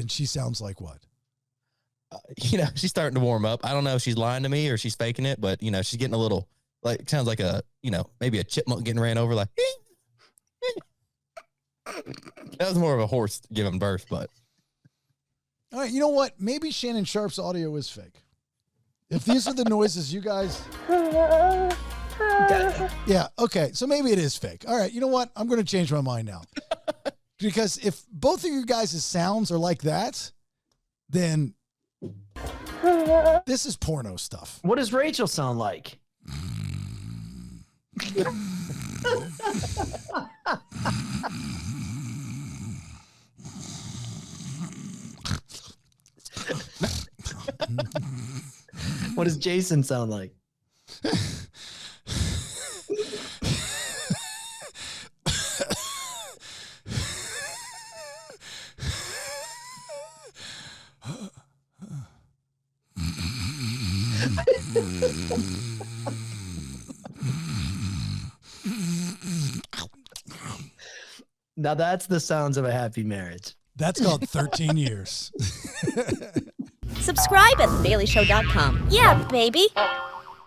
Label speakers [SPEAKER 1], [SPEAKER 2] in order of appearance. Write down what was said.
[SPEAKER 1] then she sounds like what?
[SPEAKER 2] She's starting to warm up. I don't know if she's lying to me or she's faking it, but she's getting a little sounds like maybe a chipmunk getting ran over. Like that was more of a horse giving birth, but.
[SPEAKER 1] All right, you know what? Maybe Shannon Sharpe's audio is fake. If these are the noises you guys... Yeah, okay. So maybe it is fake. All right, you know what? I'm going to change my mind now. Because if both of you guys' sounds are like that, then this is porno stuff.
[SPEAKER 3] What does Rachel sound like? What does Jason sound like? Now that's the sounds of a happy marriage.
[SPEAKER 1] That's called 13 years.
[SPEAKER 4] Subscribe at thedailyshow.com. Yeah, baby.